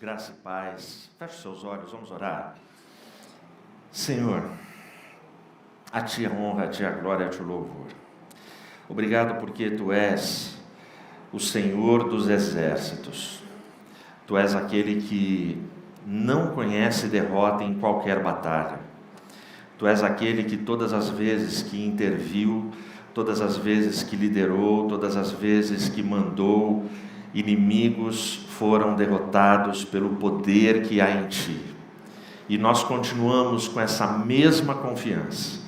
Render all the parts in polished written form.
graça e paz. Feche seus olhos, vamos orar. Senhor, a Ti a honra, a Ti a glória, a Ti o louvor. Obrigado porque Tu és o Senhor dos exércitos. Tu és aquele que não conhece derrota em qualquer batalha. Tu és aquele que todas as vezes que interviu, todas as vezes que liderou, todas as vezes que mandou, inimigos foram derrotados pelo poder que há em Ti. E nós continuamos com essa mesma confiança.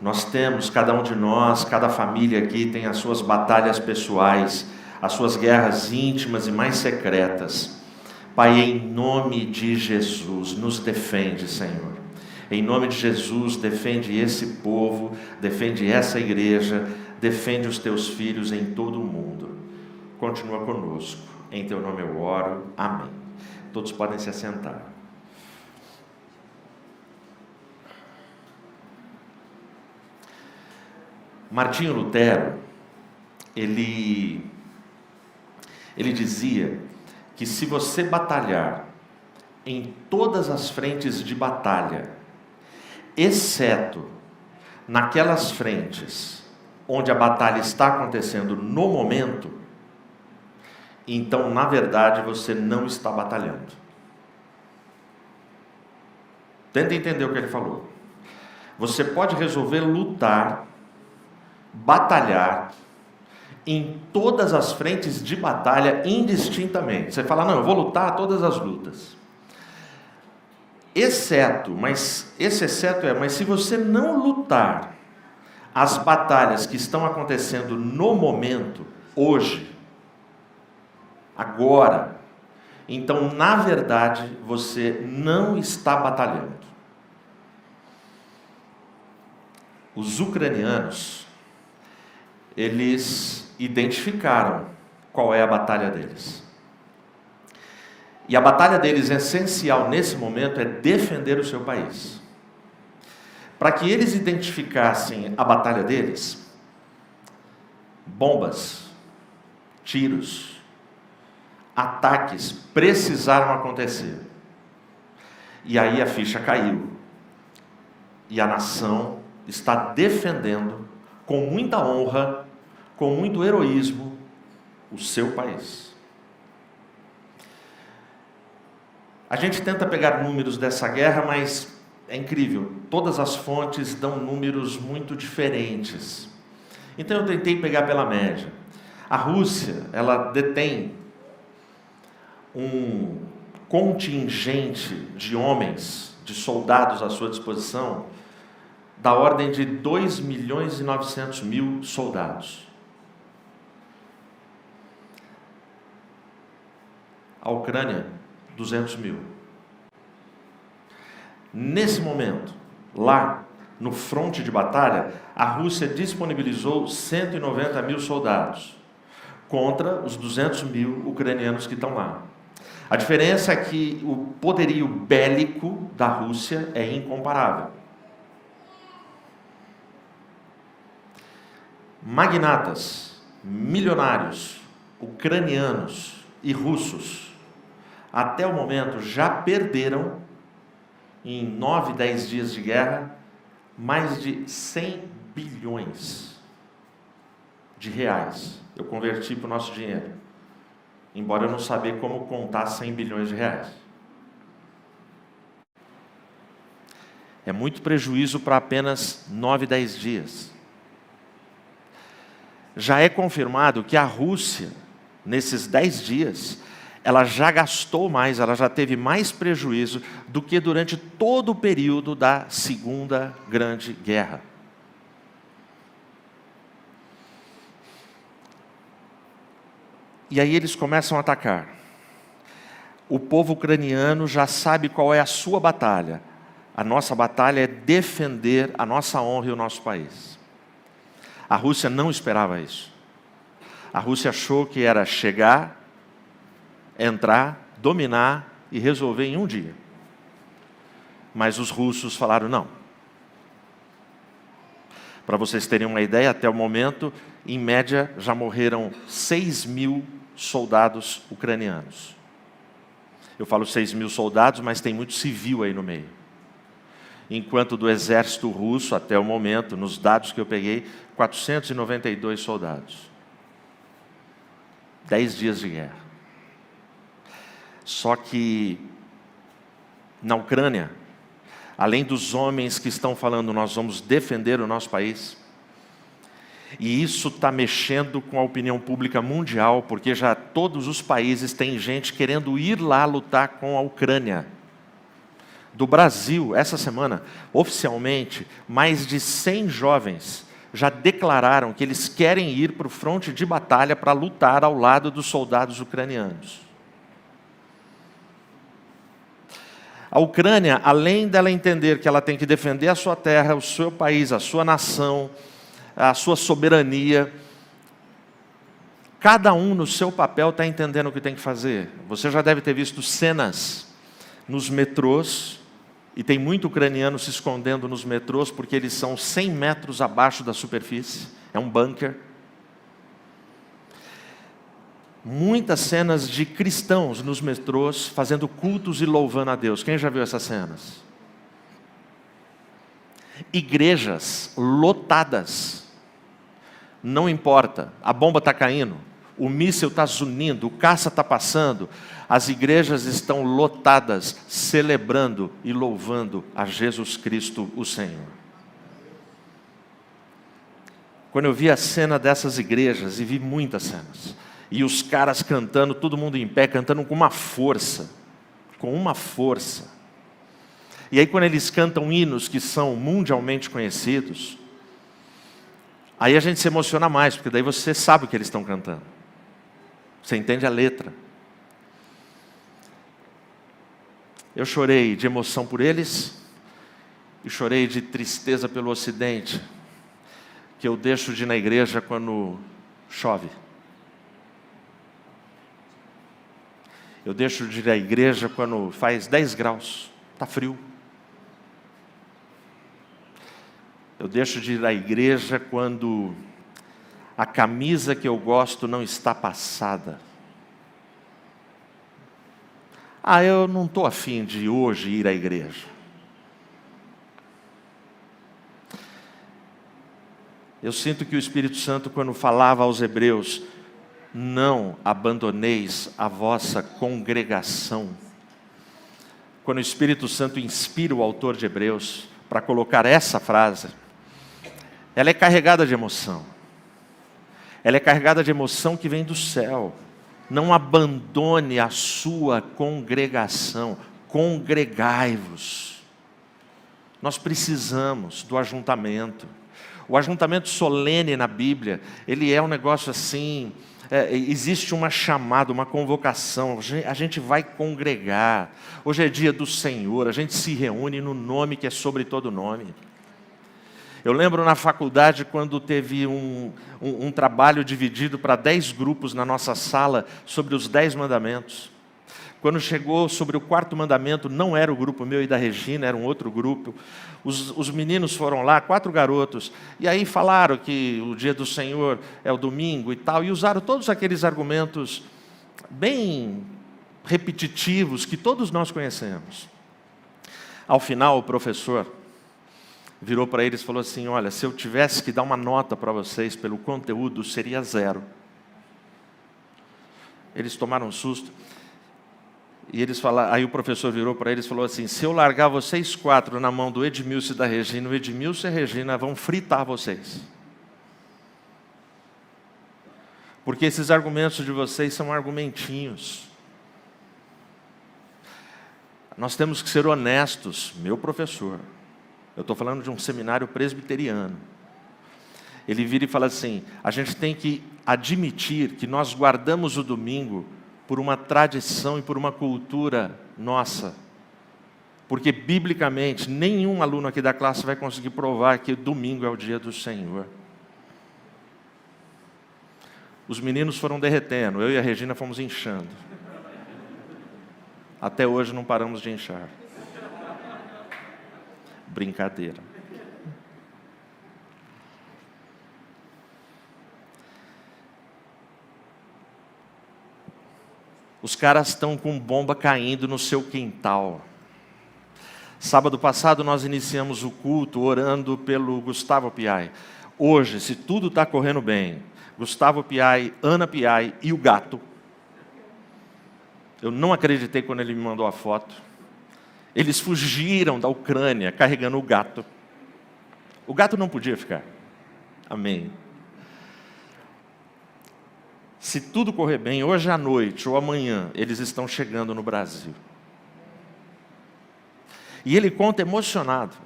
Nós temos, cada um de nós, cada família aqui tem as suas batalhas pessoais, as suas guerras íntimas e mais secretas. Pai, em nome de Jesus, nos defende, Senhor. Em nome de Jesus, defende esse povo, defende essa igreja, defende os Teus filhos em todo o mundo. Continua conosco. Em Teu nome eu oro. Amém. Todos podem se assentar. Martinho Lutero, ele dizia que se você batalhar em todas as frentes de batalha, exceto naquelas frentes onde a batalha está acontecendo no momento, então, na verdade, você não está batalhando. Tenta entender o que ele falou. Você pode resolver lutar, batalhar em todas as frentes de batalha indistintamente. Você fala, não, eu vou lutar todas as lutas. Mas se você não lutar as batalhas que estão acontecendo no momento, hoje, agora, então, na verdade, você não está batalhando. Os ucranianos, eles identificaram qual é a batalha deles. E a batalha deles essencial nesse momento é defender o seu país. Para que eles identificassem a batalha deles, bombas, tiros, ataques precisaram acontecer. E aí a ficha caiu. E a nação está defendendo com muita honra, com muito heroísmo, o seu país. A gente tenta pegar números dessa guerra, mas é incrível. Todas as fontes dão números muito diferentes. Então eu tentei pegar pela média. A Rússia, ela detém um contingente de homens, de soldados à sua disposição, da ordem de 2.900.000 soldados. A Ucrânia, 200.000. Nesse momento, lá no fronte de batalha, a Rússia disponibilizou 190.000 soldados contra os 200.000 ucranianos que estão lá. A diferença é que o poderio bélico da Rússia é incomparável. Magnatas, milionários, ucranianos e russos, até o momento já perderam, em 9, 10 dias de guerra, mais de 100 bilhões de reais. Eu converti para o nosso dinheiro, embora eu não sabia como contar 100 bilhões de reais. É muito prejuízo para apenas 9, 10 dias. Já é confirmado que a Rússia, nesses 10 dias, ela já gastou mais, ela já teve mais prejuízo do que durante todo o período da Segunda Grande Guerra. E aí eles começam a atacar. O povo ucraniano já sabe qual é a sua batalha. A nossa batalha é defender a nossa honra e o nosso país. A Rússia não esperava isso. A Rússia achou que era chegar, entrar, dominar e resolver em um dia. Mas os russos falaram não. Para vocês terem uma ideia, até o momento, em média, já morreram 6.000 soldados ucranianos. Eu falo 6 mil soldados, mas tem muito civil aí no meio. Enquanto do exército russo, até o momento, nos dados que eu peguei, 492 soldados. 10 dias de guerra. Só que, na Ucrânia, além dos homens que estão falando, nós vamos defender o nosso país, e isso está mexendo com a opinião pública mundial, porque já todos os países têm gente querendo ir lá lutar com a Ucrânia. Do Brasil, essa semana, oficialmente, mais de 100 jovens já declararam que eles querem ir para o fronte de batalha para lutar ao lado dos soldados ucranianos. A Ucrânia, além dela entender que ela tem que defender a sua terra, o seu país, a sua nação, a sua soberania, cada um no seu papel está entendendo o que tem que fazer. Você já deve ter visto cenas nos metrôs, e tem muito ucraniano se escondendo nos metrôs, porque eles são 100 metros abaixo da superfície, é um bunker. Muitas cenas de cristãos nos metrôs, fazendo cultos e louvando a Deus. Quem já viu essas cenas? Igrejas lotadas. Não importa, a bomba está caindo, o míssil está zunindo, o caça está passando, as igrejas estão lotadas, celebrando e louvando a Jesus Cristo, o Senhor. Quando eu vi a cena dessas igrejas, e vi muitas cenas, e os caras cantando, todo mundo em pé, cantando com uma força, E aí quando eles cantam hinos que são mundialmente conhecidos, aí a gente se emociona mais, porque daí você sabe o que eles estão cantando. Você entende a letra. Eu chorei de emoção por eles, e chorei de tristeza pelo Ocidente, que eu deixo de ir na igreja quando chove. Eu deixo de ir à igreja quando faz 10 graus, está frio. Eu deixo de ir à igreja quando a camisa que eu gosto não está passada. Eu não estou afim de hoje ir à igreja. Eu sinto que o Espírito Santo, quando falava aos hebreus, não abandoneis a vossa congregação. Quando o Espírito Santo inspira o autor de Hebreus para colocar essa frase, ela é carregada de emoção. Ela é carregada de emoção que vem do céu. Não abandone a sua congregação. Congregai-vos. Nós precisamos do ajuntamento. O ajuntamento solene na Bíblia, ele é um negócio assim, existe uma chamada, uma convocação, a gente vai congregar. Hoje é dia do Senhor, a gente se reúne no nome que é sobre todo nome. Eu lembro na faculdade quando teve um trabalho dividido para 10 grupos na nossa sala sobre os 10 mandamentos. Quando chegou sobre o 4º mandamento, não era o grupo meu e da Regina, era um outro grupo. Os meninos foram lá, 4 garotos, e aí falaram que o dia do Senhor é o domingo e tal, e usaram todos aqueles argumentos bem repetitivos que todos nós conhecemos. Ao final, o professor virou para eles e falou assim: olha, se eu tivesse que dar uma nota para vocês pelo conteúdo, seria 0. Eles tomaram um susto. E eles falaram, aí o professor virou para eles e falou assim: se eu largar vocês 4 na mão do Edmilson e da Regina, o Edmilson e a Regina vão fritar vocês. Porque esses argumentos de vocês são argumentinhos. Nós temos que ser honestos. Meu professor, eu estou falando de um seminário presbiteriano. Ele vira e fala assim: a gente tem que admitir que nós guardamos o domingo por uma tradição e por uma cultura nossa. Porque, biblicamente, nenhum aluno aqui da classe vai conseguir provar que domingo é o dia do Senhor. Os meninos foram derretendo, eu e a Regina fomos inchando. Até hoje não paramos de inchar. Brincadeira. Os caras estão com bomba caindo no seu quintal. Sábado passado nós iniciamos o culto orando pelo Gustavo Piai. Hoje, se tudo está correndo bem, Gustavo Piai, Ana Piai e o gato. Eu não acreditei quando ele me mandou a foto. Eles fugiram da Ucrânia carregando o gato. O gato não podia ficar. Amém. Se tudo correr bem, hoje à noite ou amanhã, eles estão chegando no Brasil. E ele conta emocionado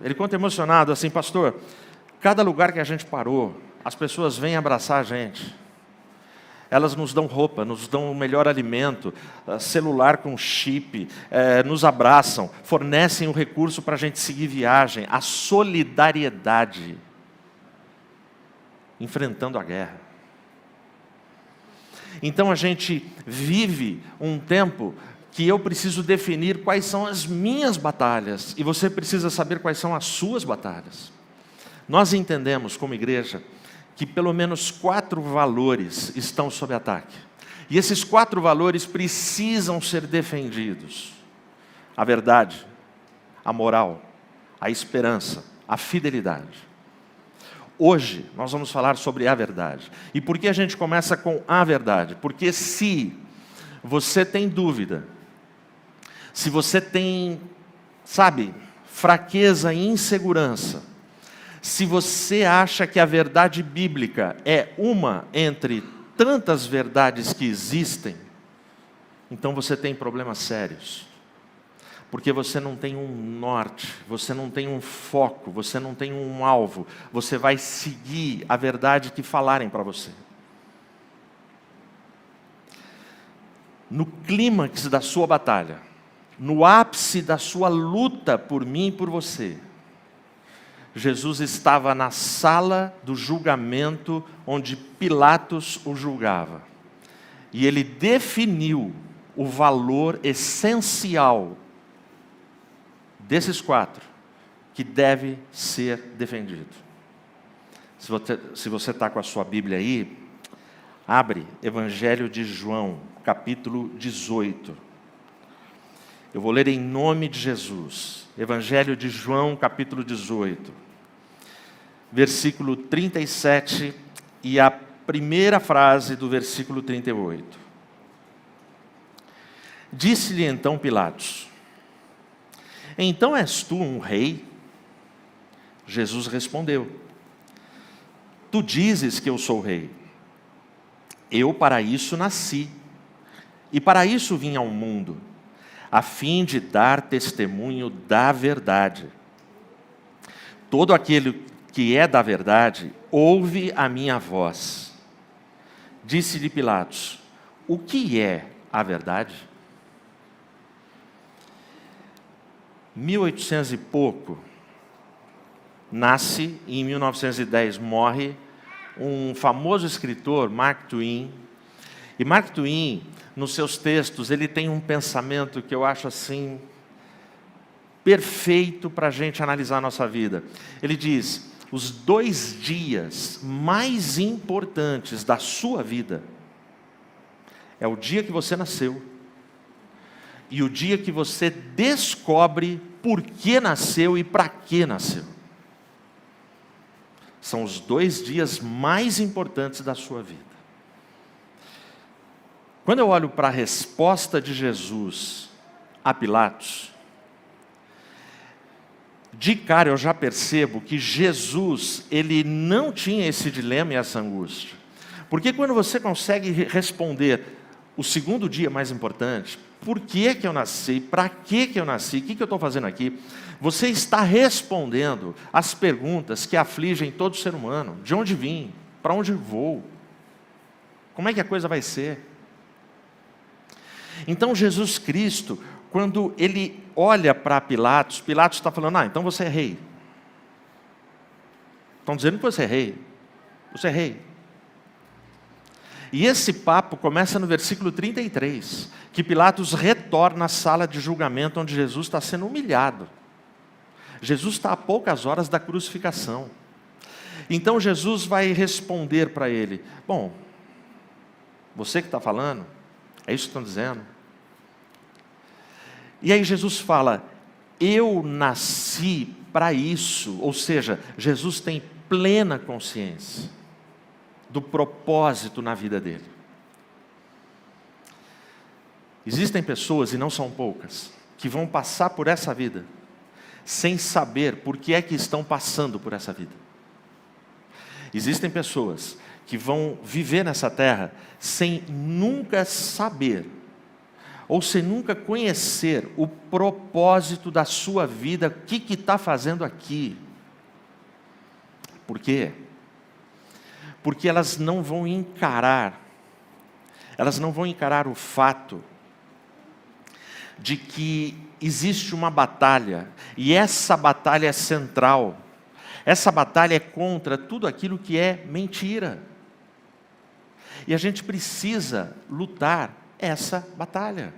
assim, pastor, cada lugar que a gente parou, as pessoas vêm abraçar a gente. Elas nos dão roupa, nos dão o melhor alimento, celular com chip, nos abraçam, fornecem o recurso para a gente seguir viagem. A solidariedade, enfrentando a guerra. Então a gente vive um tempo que eu preciso definir quais são as minhas batalhas, e você precisa saber quais são as suas batalhas. Nós entendemos como igreja que pelo menos 4 valores estão sob ataque. E esses 4 valores precisam ser defendidos. A verdade, a moral, a esperança, a fidelidade. Hoje nós vamos falar sobre a verdade. E por que a gente começa com a verdade? Porque se você tem dúvida, se você tem, fraqueza e insegurança, se você acha que a verdade bíblica é uma entre tantas verdades que existem, então você tem problemas sérios. Porque você não tem um norte, você não tem um foco, você não tem um alvo. Você vai seguir a verdade que falarem para você. No clímax da sua batalha, no ápice da sua luta por mim e por você, Jesus estava na sala do julgamento onde Pilatos o julgava. E ele definiu o valor essencial desses 4 que deve ser defendido. Se você está com a sua Bíblia aí, abre Evangelho de João, capítulo 18. Eu vou ler em nome de Jesus. Evangelho de João, capítulo 18. Versículo 37 e a primeira frase do versículo 38. Disse-lhe então Pilatos: então és tu um rei? Jesus respondeu: tu dizes que eu sou rei. Eu para isso nasci, e para isso vim ao mundo, a fim de dar testemunho da verdade. Todo aquele que é da verdade, ouve a minha voz. Disse-lhe Pilatos: o que é a verdade? 1800 e pouco, nasce e em 1910 morre um famoso escritor, Mark Twain. E Mark Twain, nos seus textos, ele tem um pensamento que eu acho assim perfeito para a gente analisar a nossa vida. Ele diz: os 2 dias mais importantes da sua vida é o dia que você nasceu e o dia que você descobre por que nasceu e para que nasceu. São os 2 dias mais importantes da sua vida. Quando eu olho para a resposta de Jesus a Pilatos, de cara eu já percebo que Jesus, ele não tinha esse dilema e essa angústia. Porque quando você consegue responder o segundo dia mais importante, por que que eu nasci, para que eu nasci, o que eu estou fazendo aqui, você está respondendo as perguntas que afligem todo ser humano. De onde vim? Para onde vou? Como é que a coisa vai ser? Então Jesus Cristo, quando ele olha para Pilatos, Pilatos está falando: então você é rei. Estão dizendo que você é rei. Você é rei. E esse papo começa no versículo 33, que Pilatos retorna à sala de julgamento onde Jesus está sendo humilhado. Jesus está a poucas horas da crucificação. Então Jesus vai responder para ele: bom, você que está falando, é isso que estão dizendo? E aí Jesus fala, eu nasci para isso. Ou seja, Jesus tem plena consciência do propósito na vida dele. Existem pessoas, e não são poucas, que vão passar por essa vida sem saber por que é que estão passando por essa vida. Existem pessoas que vão viver nessa terra sem nunca saber, ou sem nunca conhecer o propósito da sua vida, o que está fazendo aqui. Por quê? Porque elas não vão encarar o fato de que existe uma batalha, e essa batalha é central. Essa batalha é contra tudo aquilo que é mentira. E a gente precisa lutar essa batalha.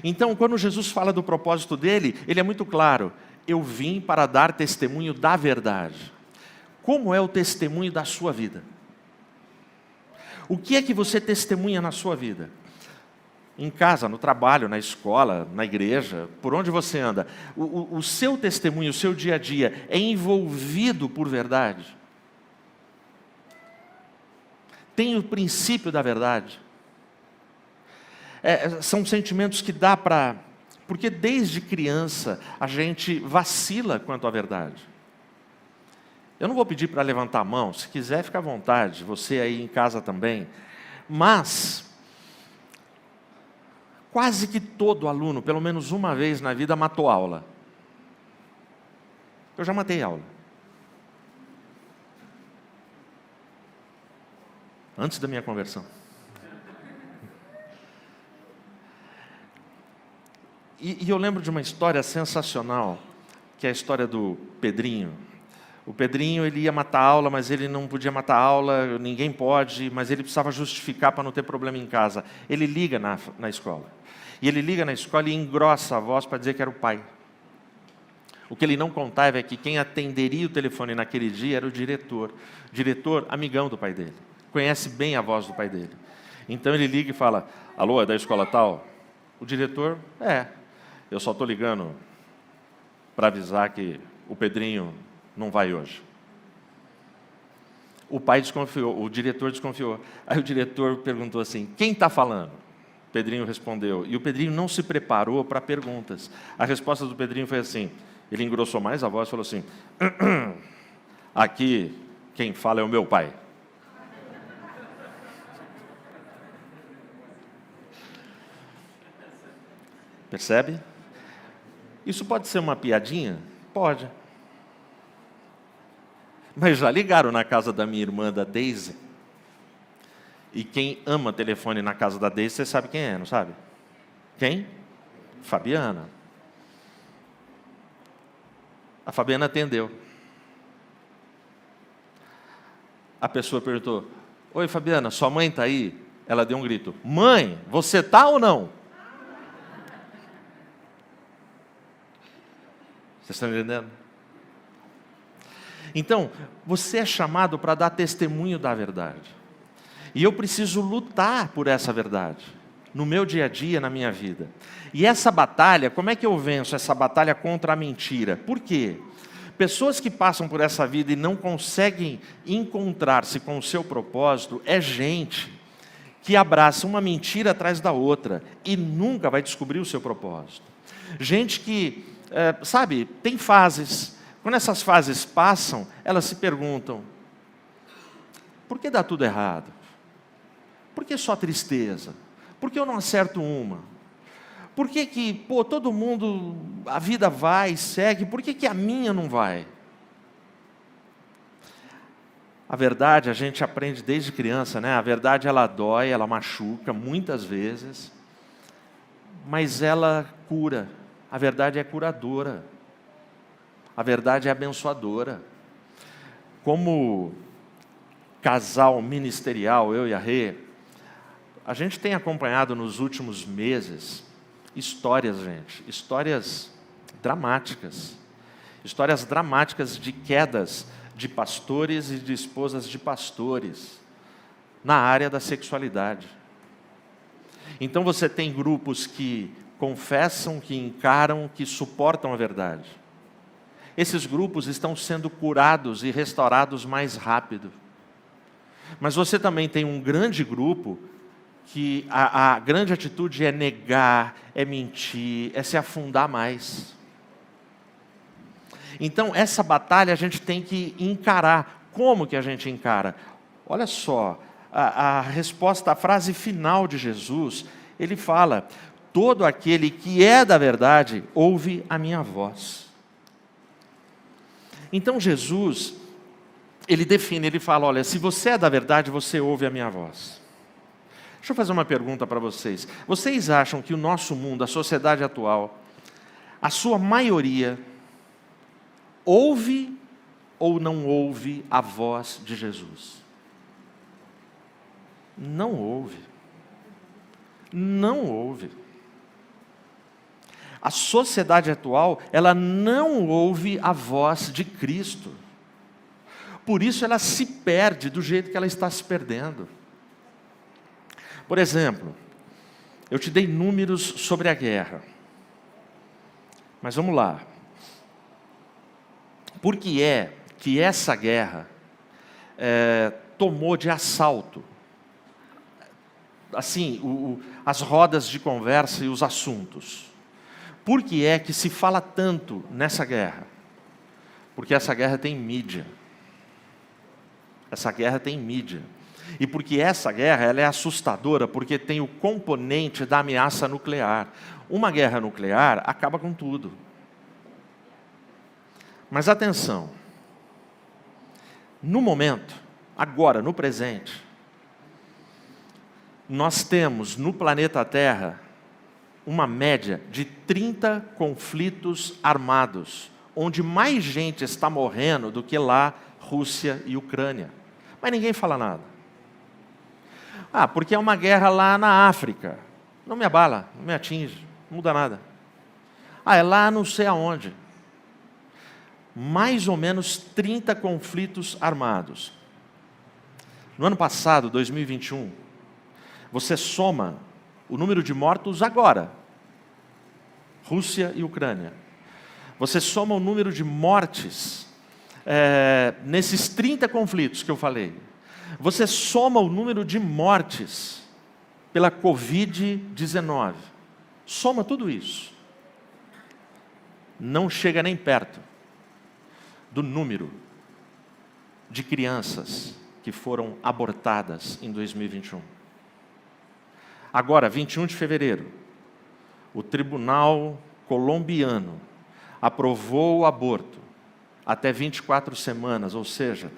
Então, quando Jesus fala do propósito dele, ele é muito claro. Eu vim para dar testemunho da verdade. Como é o testemunho da sua vida? O que é que você testemunha na sua vida? Em casa, no trabalho, na escola, na igreja, por onde você anda. O seu testemunho, o seu dia a dia é envolvido por verdade? Tem o princípio da verdade? São sentimentos que dá para... Porque desde criança a gente vacila quanto à verdade. Eu não vou pedir para levantar a mão, se quiser fica à vontade, você aí em casa também. Mas, quase que todo aluno, pelo menos uma vez na vida, matou aula. Eu já matei aula. Antes da minha conversão. E eu lembro de uma história sensacional, que é a história do Pedrinho. O Pedrinho, ele ia matar aula, mas ele não podia matar aula, ninguém pode, mas ele precisava justificar para não ter problema em casa. Ele liga na escola. E ele liga na escola e engrossa a voz para dizer que era o pai. O que ele não contava é que quem atenderia o telefone naquele dia era o diretor. Diretor, amigão do pai dele. Conhece bem a voz do pai dele. Então ele liga e fala, alô, é da escola tal? O diretor, eu só estou ligando para avisar que o Pedrinho não vai hoje. O pai desconfiou, o diretor desconfiou. Aí o diretor perguntou assim, quem está falando? O Pedrinho respondeu. E o Pedrinho não se preparou para perguntas. A resposta do Pedrinho foi assim, ele engrossou mais a voz e falou assim, aqui quem fala é o meu pai. Percebe? Isso pode ser uma piadinha? Pode. Mas já ligaram na casa da minha irmã, da Daisy? E quem ama telefone na casa da Daisy, você sabe quem é, não sabe? Quem? Fabiana. A Fabiana atendeu. A pessoa perguntou, oi Fabiana, sua mãe está aí? Ela deu um grito, mãe, você está ou não? Vocês estão entendendo? Então, você é chamado para dar testemunho da verdade. E eu preciso lutar por essa verdade, no meu dia a dia, na minha vida. E essa batalha, como é que eu venço essa batalha contra a mentira? Por quê? Pessoas que passam por essa vida e não conseguem encontrar-se com o seu propósito, é gente que abraça uma mentira atrás da outra e nunca vai descobrir o seu propósito. Gente que, tem fases. Quando essas fases passam, elas se perguntam, por que dá tudo errado? Por que só tristeza? Por que eu não acerto uma? Por que todo mundo, a vida vai, segue, por que a minha não vai? A verdade, a gente aprende desde criança, né? A verdade, ela dói, ela machuca, muitas vezes, mas ela cura. A verdade é curadora. A verdade é abençoadora. Como casal ministerial, eu e a Rê, a gente tem acompanhado nos últimos meses histórias dramáticas. Histórias dramáticas de quedas de pastores e de esposas de pastores na área da sexualidade. Então você tem grupos que confessam, que encaram, que suportam a verdade. Esses grupos estão sendo curados e restaurados mais rápido. Mas você também tem um grande grupo que a grande atitude é negar, é mentir, é se afundar mais. Então, essa batalha a gente tem que encarar. Como que a gente encara? Olha só, a resposta, a frase final de Jesus, ele fala: todo aquele que é da verdade, ouve a minha voz. Então, Jesus, ele define, ele fala: olha, se você é da verdade, você ouve a minha voz. Deixa eu fazer uma pergunta para vocês. Vocês acham que o nosso mundo, a sociedade atual, a sua maioria, ouve ou não ouve a voz de Jesus? Não ouve. Não ouve. A sociedade atual, ela não ouve a voz de Cristo. Por isso ela se perde do jeito que ela está se perdendo. Por exemplo, eu te dei números sobre a guerra. Mas vamos lá. Por que é que essa guerra tomou de assalto assim, as rodas de conversa e os assuntos? Por que é que se fala tanto nessa guerra? Porque essa guerra tem mídia. Essa guerra tem mídia. E porque essa guerra ela é assustadora, porque tem o componente da ameaça nuclear. Uma guerra nuclear acaba com tudo. Mas atenção, no momento, agora, no presente, nós temos no planeta Terra uma média de 30 conflitos armados, onde mais gente está morrendo do que lá, Rússia e Ucrânia. Mas ninguém fala nada. Porque é uma guerra lá na África. Não me abala, não me atinge, não muda nada. É lá não sei aonde. Mais ou menos 30 conflitos armados. No ano passado, 2021, você soma o número de mortos agora, Rússia e Ucrânia. Você soma o número de mortes nesses 30 conflitos que eu falei. Você soma o número de mortes pela Covid-19. Soma tudo isso. Não chega nem perto do número de crianças que foram abortadas em 2021. Agora, 21 de fevereiro, o Tribunal Colombiano aprovou o aborto até 24 semanas, ou seja,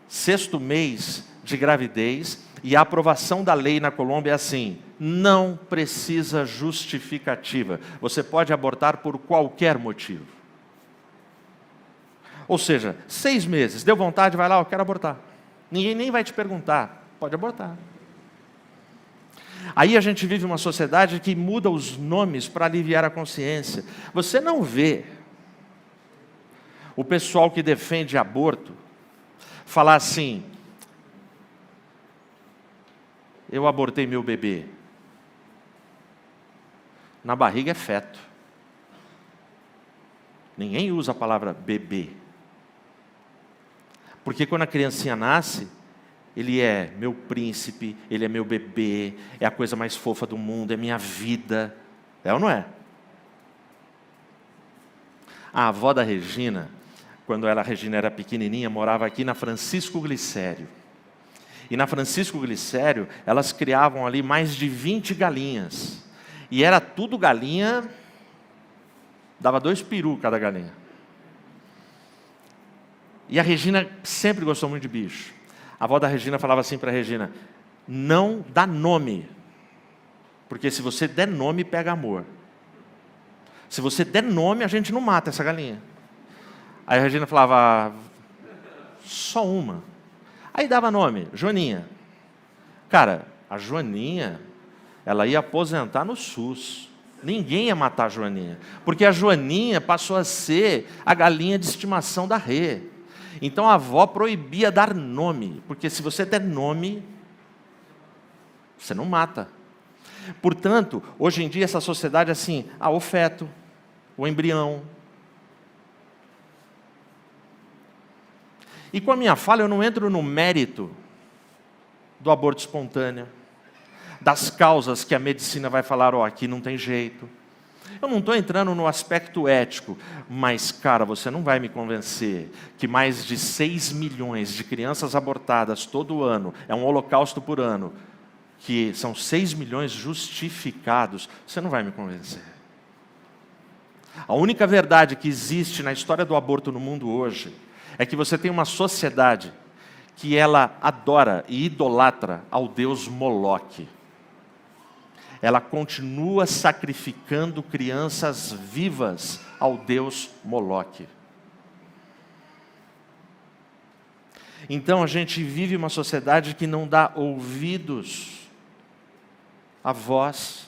6º mês de gravidez, e a aprovação da lei na Colômbia é assim: não precisa justificativa. Você pode abortar por qualquer motivo. Ou seja, 6 meses, deu vontade, vai lá, eu quero abortar. Ninguém nem vai te perguntar, pode abortar. Aí a gente vive uma sociedade que muda os nomes para aliviar a consciência. Você não vê o pessoal que defende aborto falar assim: eu abortei meu bebê. Na barriga é feto. Ninguém usa a palavra bebê. Porque quando a criancinha nasce, ele é meu príncipe, ele é meu bebê, é a coisa mais fofa do mundo, é minha vida. É ou não é? A avó da Regina, quando a Regina era pequenininha, morava aqui na Francisco Glicério. E na Francisco Glicério, elas criavam ali mais de 20 galinhas. E era tudo galinha, dava 2 perus cada galinha. E a Regina sempre gostou muito de bicho. A avó da Regina falava assim para a Regina: não dá nome, porque se você der nome, pega amor. Se você der nome, a gente não mata essa galinha. Aí a Regina falava: só uma. Aí dava nome, Joaninha. Cara, a Joaninha, ela ia aposentar no SUS. Ninguém ia matar a Joaninha, porque a Joaninha passou a ser a galinha de estimação da Rê. Então a avó proibia dar nome, porque se você der nome, você não mata. Portanto, hoje em dia essa sociedade é assim, o feto, o embrião. E com a minha fala eu não entro no mérito do aborto espontâneo, das causas que a medicina vai falar, aqui não tem jeito. Eu não estou entrando no aspecto ético, mas, cara, você não vai me convencer que mais de 6 milhões de crianças abortadas todo ano, é um holocausto por ano, que são 6 milhões justificados, você não vai me convencer. A única verdade que existe na história do aborto no mundo hoje é que você tem uma sociedade que ela adora e idolatra ao deus Moloque. Ela continua sacrificando crianças vivas ao deus Moloque. Então a gente vive uma sociedade que não dá ouvidos à voz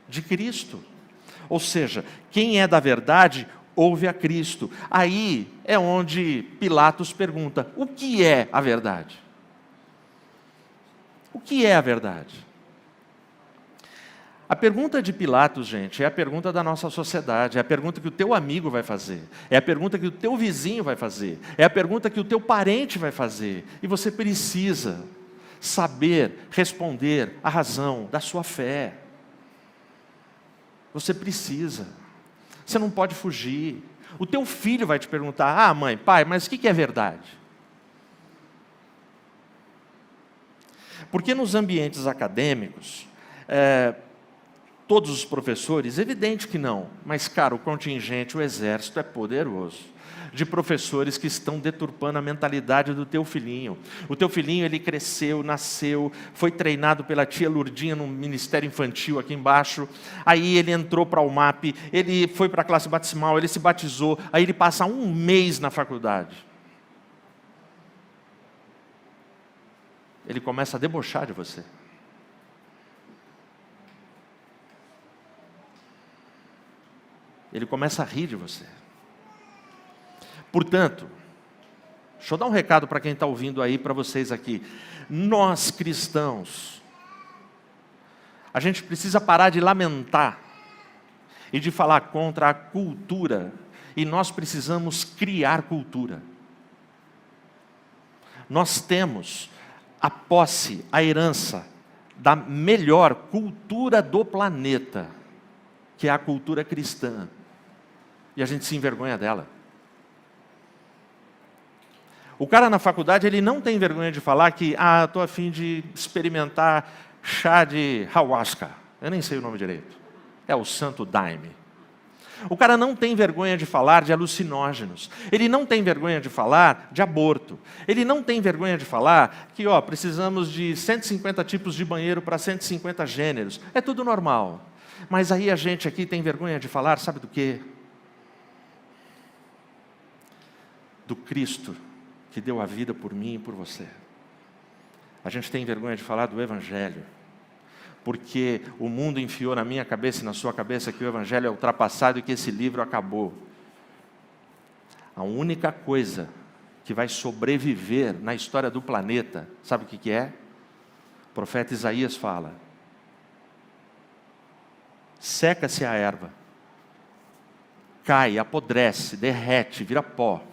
de Cristo. Ou seja, quem é da verdade ouve a Cristo. Aí é onde Pilatos pergunta: o que é a verdade? O que é a verdade? A pergunta de Pilatos, gente, é a pergunta da nossa sociedade, é a pergunta que o teu amigo vai fazer, é a pergunta que o teu vizinho vai fazer, é a pergunta que o teu parente vai fazer. E você precisa saber responder a razão da sua fé. Você precisa. Você não pode fugir. O teu filho vai te perguntar: mãe, pai, mas o que é verdade? Porque nos ambientes acadêmicos, todos os professores, evidente que não, mas, cara, o contingente, o exército é poderoso, de professores que estão deturpando a mentalidade do teu filhinho. O teu filhinho, ele cresceu, nasceu, foi treinado pela tia Lurdinha no Ministério Infantil aqui embaixo, aí ele entrou para o UMAP, ele foi para a classe batismal, ele se batizou, aí ele passa 1 mês na faculdade. Ele começa a debochar de você. Ele começa a rir de você. Portanto, deixa eu dar um recado para quem está ouvindo aí, para vocês aqui. Nós cristãos, a gente precisa parar de lamentar e de falar contra a cultura, e nós precisamos criar cultura. Nós temos a posse, a herança da melhor cultura do planeta, que é a cultura cristã, e a gente se envergonha dela. O cara na faculdade, ele não tem vergonha de falar que, estou a fim de experimentar chá de ayahuasca. Eu nem sei o nome direito. É o santo daime. O cara não tem vergonha de falar de alucinógenos. Ele não tem vergonha de falar de aborto. Ele não tem vergonha de falar que, precisamos de 150 tipos de banheiro para 150 gêneros. É tudo normal. Mas aí a gente aqui tem vergonha de falar, sabe do quê? Do Cristo que deu a vida por mim e por você. A gente tem vergonha de falar do Evangelho, porque o mundo enfiou na minha cabeça e na sua cabeça que o Evangelho é ultrapassado e que esse livro acabou. A única coisa que vai sobreviver na história do planeta, sabe o que é? O profeta Isaías fala: seca-se a erva, cai, apodrece, derrete, vira pó,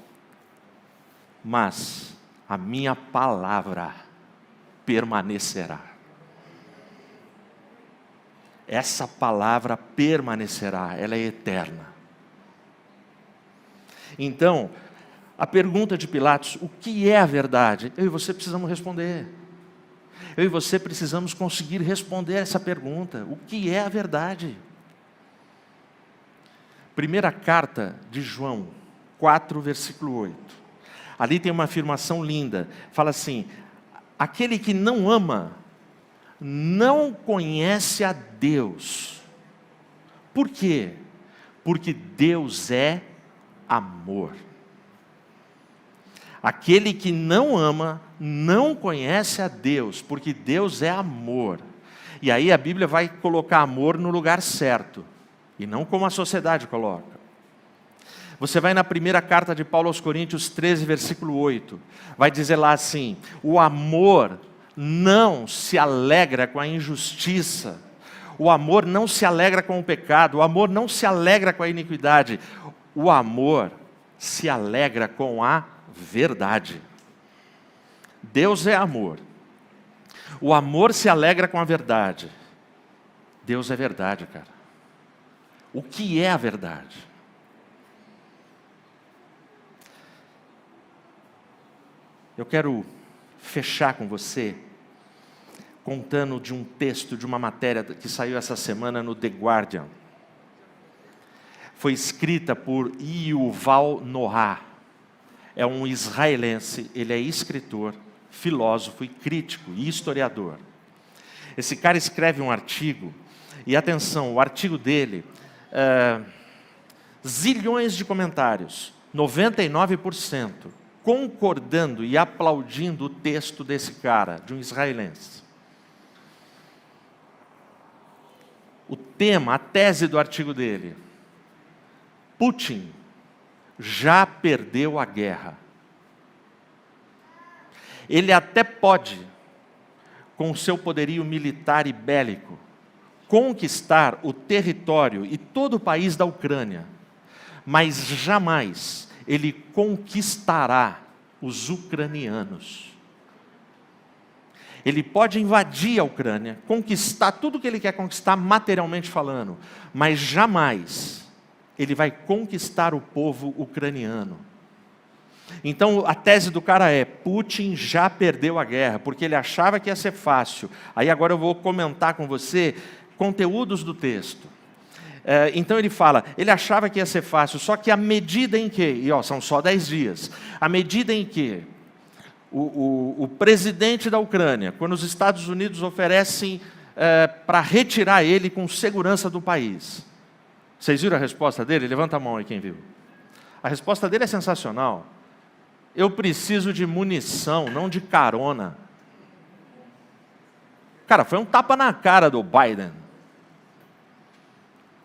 mas a minha palavra permanecerá. Essa palavra permanecerá, ela é eterna. Então, a pergunta de Pilatos: o que é a verdade? Eu e você precisamos responder. Eu e você precisamos conseguir responder essa pergunta: o que é a verdade? Primeira carta de João 4, versículo 8. Ali tem uma afirmação linda. Fala assim: aquele que não ama, não conhece a Deus. Por quê? Porque Deus é amor. Aquele que não ama, não conhece a Deus, porque Deus é amor. E aí a Bíblia vai colocar amor no lugar certo, e não como a sociedade coloca. Você vai na primeira carta de Paulo aos Coríntios 13, versículo 8. Vai dizer lá assim: o amor não se alegra com a injustiça, O amor não se alegra com o pecado, o amor não se alegra com a iniquidade. O amor se alegra com a verdade. Deus é amor. O amor se alegra com a verdade. Deus é verdade, cara. O que é a verdade? Eu quero fechar com você contando de um texto, de uma matéria que saiu essa semana no The Guardian. Foi escrita por Yuval Noah. É um israelense, ele é escritor, filósofo e crítico e historiador. Esse cara escreve um artigo, e atenção, o artigo dele, zilhões de comentários, 99% concordando e aplaudindo o texto desse cara, de um israelense. O tema, a tese do artigo dele: Putin já perdeu a guerra. Ele até pode, com o seu poderio militar e bélico, conquistar o território e todo o país da Ucrânia, mas jamais ele conquistará os ucranianos. Ele pode invadir a Ucrânia, conquistar tudo o que ele quer conquistar materialmente falando, mas jamais ele vai conquistar o povo ucraniano. Então a tese do cara é: Putin já perdeu a guerra, porque ele achava que ia ser fácil. Aí agora eu vou comentar com você conteúdos do texto. Então ele fala, ele achava que ia ser fácil, só que à medida em que, e são só 10 dias, à medida em que o presidente da Ucrânia, quando os Estados Unidos oferecem para retirar ele com segurança do país. Vocês viram a resposta dele? Levanta a mão aí quem viu. A resposta dele é sensacional. Eu preciso de munição, não de carona. Cara, foi um tapa na cara do Biden.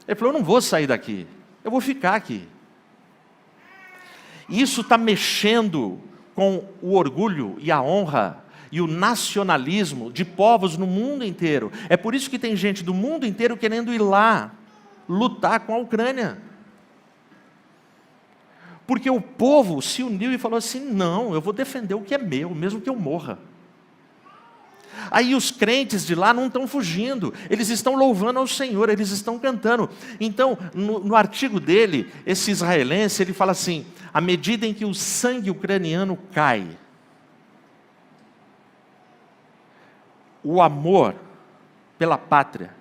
Ele falou, eu não vou sair daqui, eu vou ficar aqui. Isso está mexendo com o orgulho e a honra e o nacionalismo de povos no mundo inteiro. É por isso que tem gente do mundo inteiro querendo ir lá lutar com a Ucrânia. Porque o povo se uniu e falou assim, não, eu vou defender o que é meu, mesmo que eu morra. Aí os crentes de lá não estão fugindo, eles estão louvando ao Senhor, eles estão cantando. Então, no artigo dele, esse israelense, ele fala assim, à medida em que o sangue ucraniano cai, o amor pela pátria,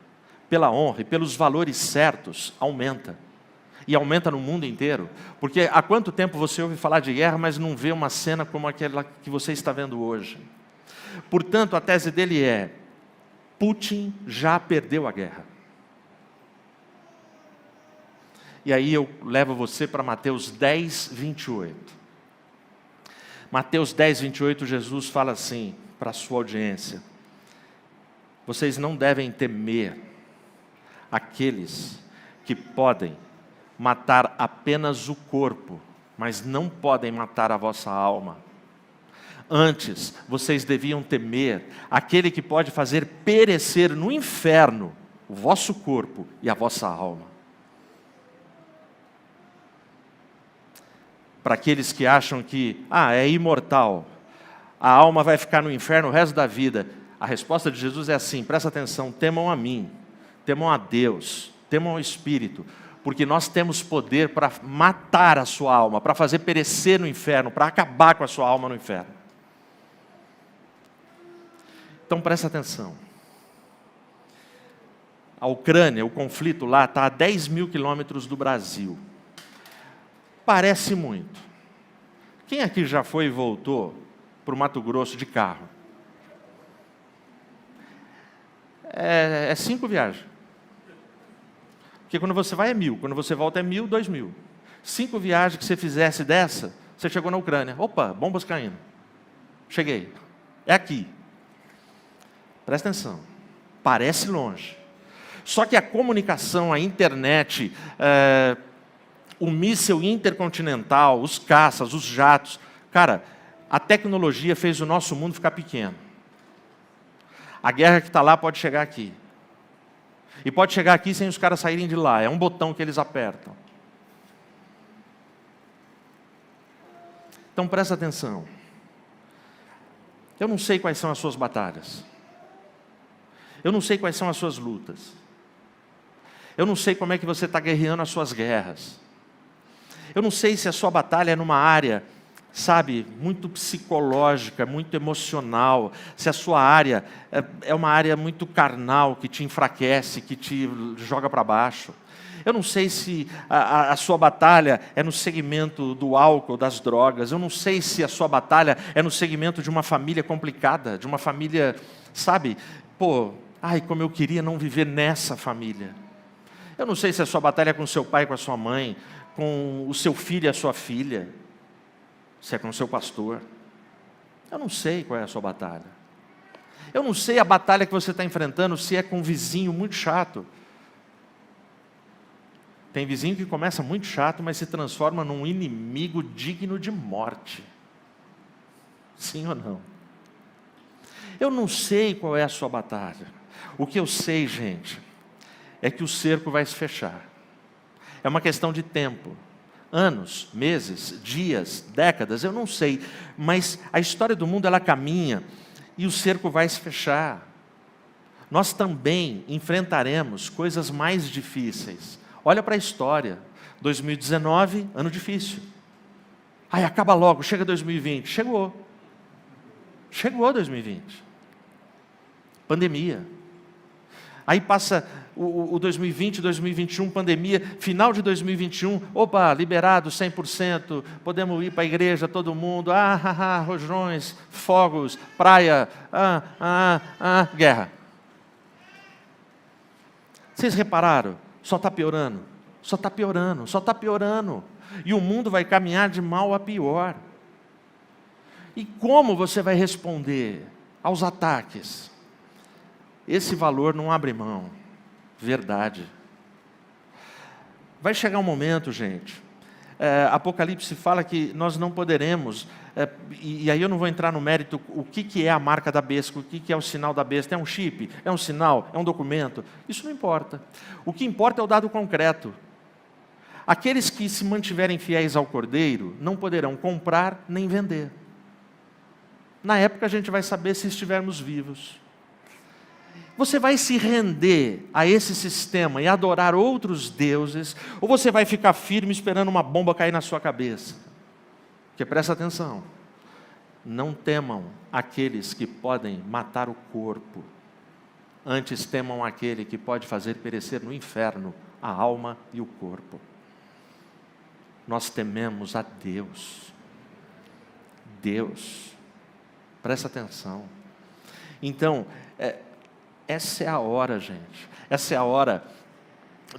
pela honra e pelos valores certos aumenta. E aumenta no mundo inteiro. Porque há quanto tempo você ouve falar de guerra, mas não vê uma cena como aquela que você está vendo hoje? Portanto, a tese dele é, Putin já perdeu a guerra. E aí eu levo você para Mateus 10, 28. Mateus 10, 28, Jesus fala assim para a sua audiência, vocês não devem temer aqueles que podem matar apenas o corpo, mas não podem matar a vossa alma. Antes, vocês deviam temer aquele que pode fazer perecer no inferno o vosso corpo e a vossa alma. Para aqueles que acham que, é imortal, a alma vai ficar no inferno o resto da vida, a resposta de Jesus é assim, presta atenção, temam a mim, temam a Deus, temam ao Espírito, porque nós temos poder para matar a sua alma, para fazer perecer no inferno, para acabar com a sua alma no inferno. Então presta atenção. A Ucrânia, o conflito lá está a 10 mil quilômetros do Brasil. Parece muito. Quem aqui já foi e voltou para o Mato Grosso de carro? É 5 viagens. Porque quando você vai é 1.000, quando você volta é 1.000, 2.000. 5 viagens que você fizesse dessa, você chegou na Ucrânia. Opa, bombas caindo. Cheguei. É aqui. Presta atenção. Parece longe. Só que a comunicação, a internet, o míssil intercontinental, os caças, os jatos, cara, a tecnologia fez o nosso mundo ficar pequeno. A guerra que está lá pode chegar aqui. E pode chegar aqui sem os caras saírem de lá. É um botão que eles apertam. Então presta atenção. Eu não sei quais são as suas batalhas. Eu não sei quais são as suas lutas. Eu não sei como é que você está guerreando as suas guerras. Eu não sei se a sua batalha é numa área, sabe, muito psicológica, muito emocional. Se a sua área é uma área muito carnal, que te enfraquece, que te joga para baixo. Eu não sei se a sua batalha é no segmento do álcool, das drogas. Eu não sei se a sua batalha é no segmento de uma família complicada, de uma família, sabe, ai, como eu queria não viver nessa família. Eu não sei se a sua batalha é com seu pai, com a sua mãe, com o seu filho e a sua filha, se é com o seu pastor. Eu não sei qual é a sua batalha. Eu não sei a batalha que você está enfrentando, se é com um vizinho muito chato. Tem vizinho que começa muito chato, mas se transforma num inimigo digno de morte. Sim ou não? Eu não sei qual é a sua batalha. O que eu sei, gente, é que o cerco vai se fechar. É uma questão de tempo. Anos, meses, dias, décadas, eu não sei. Mas a história do mundo, ela caminha e o cerco vai se fechar. Nós também enfrentaremos coisas mais difíceis. Olha para a história. 2019, ano difícil. Ai, acaba logo, chega 2020. Chegou. Chegou 2020. Pandemia. Aí passa o 2020, 2021, pandemia, final de 2021, opa, liberado 100%, podemos ir para a igreja todo mundo, rojões, fogos, praia, guerra. Vocês repararam? Só está piorando, só está piorando, só está piorando. E o mundo vai caminhar de mal a pior. E como você vai responder aos ataques? Esse valor não abre mão. Verdade. Vai chegar um momento, gente. Apocalipse fala que nós não poderemos, e aí eu não vou entrar no mérito, o que é a marca da besta, o que é o sinal da besta. É um chip? É um sinal? É um documento? Isso não importa. O que importa é o dado concreto. Aqueles que se mantiverem fiéis ao Cordeiro não poderão comprar nem vender. Na época a gente vai saber se estivermos vivos. Você vai se render a esse sistema e adorar outros deuses, ou você vai ficar firme esperando uma bomba cair na sua cabeça? Porque presta atenção, não temam aqueles que podem matar o corpo, antes temam aquele que pode fazer perecer no inferno a alma e o corpo. Nós tememos a Deus. Deus. Presta atenção. Então, essa é a hora, gente. Essa é a hora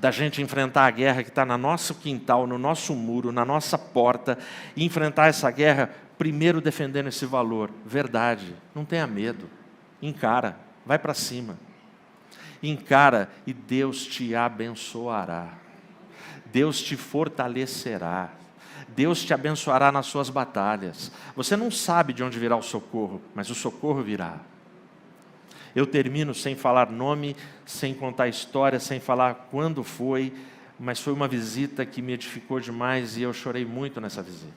da gente enfrentar a guerra que está no nosso quintal, no nosso muro, na nossa porta, e enfrentar essa guerra primeiro defendendo esse valor. Verdade. Não tenha medo. Encara. Vai para cima. Encara e Deus te abençoará. Deus te fortalecerá. Deus te abençoará nas suas batalhas. Você não sabe de onde virá o socorro, mas o socorro virá. Eu termino sem falar nome, sem contar história, sem falar quando foi, mas foi uma visita que me edificou demais e eu chorei muito nessa visita.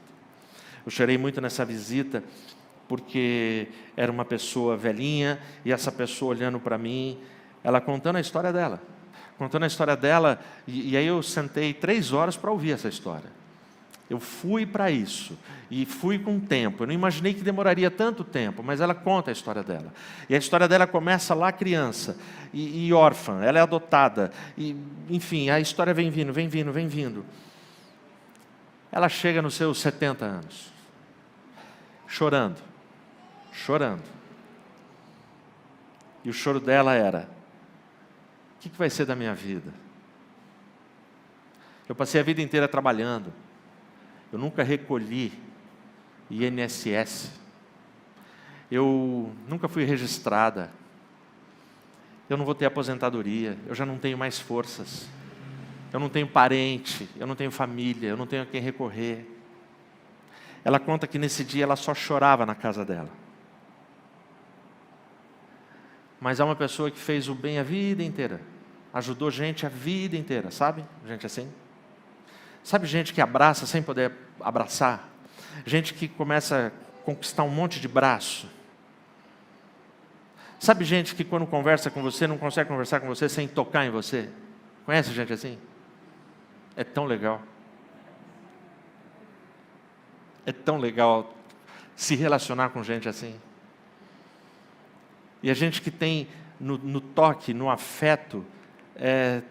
Eu chorei muito nessa visita porque era uma pessoa velhinha e essa pessoa olhando para mim, ela contando a história dela. Contando a história dela, e aí eu sentei 3 horas para ouvir essa história. Eu fui para isso, e fui com tempo. Eu não imaginei que demoraria tanto tempo, mas ela conta a história dela. E a história dela começa lá criança, e órfã, ela é adotada. E, enfim, a história vem vindo, vem vindo, vem vindo. Ela chega nos seus 70 anos, chorando, chorando. E o choro dela era: o que vai ser da minha vida? Eu passei a vida inteira trabalhando. Eu nunca recolhi INSS. Eu nunca fui registrada. Eu não vou ter aposentadoria. Eu já não tenho mais forças. Eu não tenho parente. Eu não tenho família. Eu não tenho a quem recorrer. Ela conta que nesse dia ela só chorava na casa dela. Mas há uma pessoa que fez o bem a vida inteira. ajudou gente a vida inteira, sabe? Gente assim. Sabe gente que abraça sem poder abraçar? Gente que começa a conquistar um monte de braço. Sabe gente que quando conversa com você, não consegue conversar com você sem tocar em você? Conhece gente assim? É tão legal. É tão legal se relacionar com gente assim. E a gente que tem no toque, no afeto,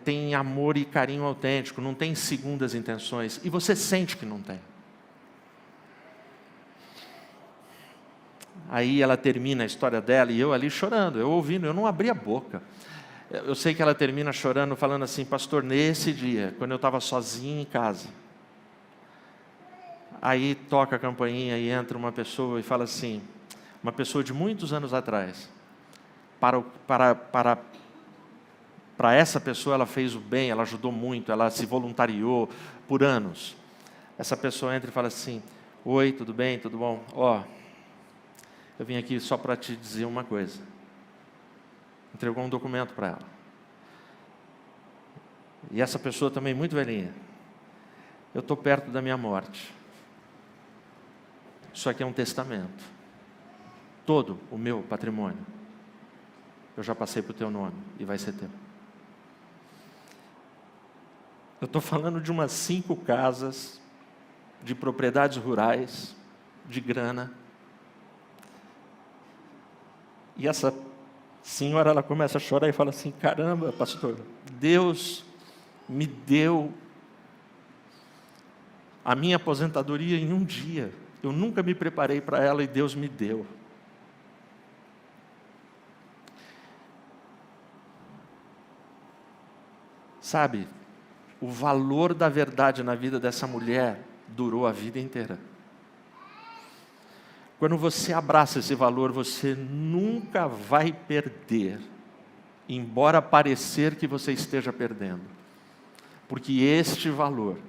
tem amor e carinho autêntico, não tem segundas intenções. E você sente que não tem. Aí ela termina a história dela e eu ali chorando, eu ouvindo, eu não abri a boca. Eu sei que ela termina chorando, falando assim: pastor, nesse dia, quando eu estava sozinho em casa, aí toca a campainha e entra uma pessoa e fala assim, uma pessoa de muitos anos atrás, para essa pessoa ela fez o bem, ela ajudou muito, ela se voluntariou por anos. Essa pessoa entra e fala assim: oi, tudo bem, tudo bom? Eu vim aqui só para te dizer uma coisa. Entregou um documento para ela. E essa pessoa também muito velhinha. Eu estou perto da minha morte. Isso aqui é um testamento. Todo o meu patrimônio, eu já passei para o teu nome e vai ser teu. Eu estou falando de umas 5 casas, de propriedades rurais, de grana. E essa senhora, ela começa a chorar e fala assim: caramba, pastor, Deus me deu a minha aposentadoria em um dia. Eu nunca me preparei para ela e Deus me deu. Sabe, o valor da verdade na vida dessa mulher durou a vida inteira. Quando você abraça esse valor, você nunca vai perder, embora parecer que você esteja perdendo. Porque este valor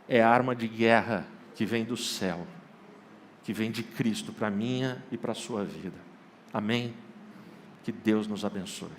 é a arma de guerra que vem do céu, que vem de Cristo para a minha e para a sua vida. Amém? Que Deus nos abençoe.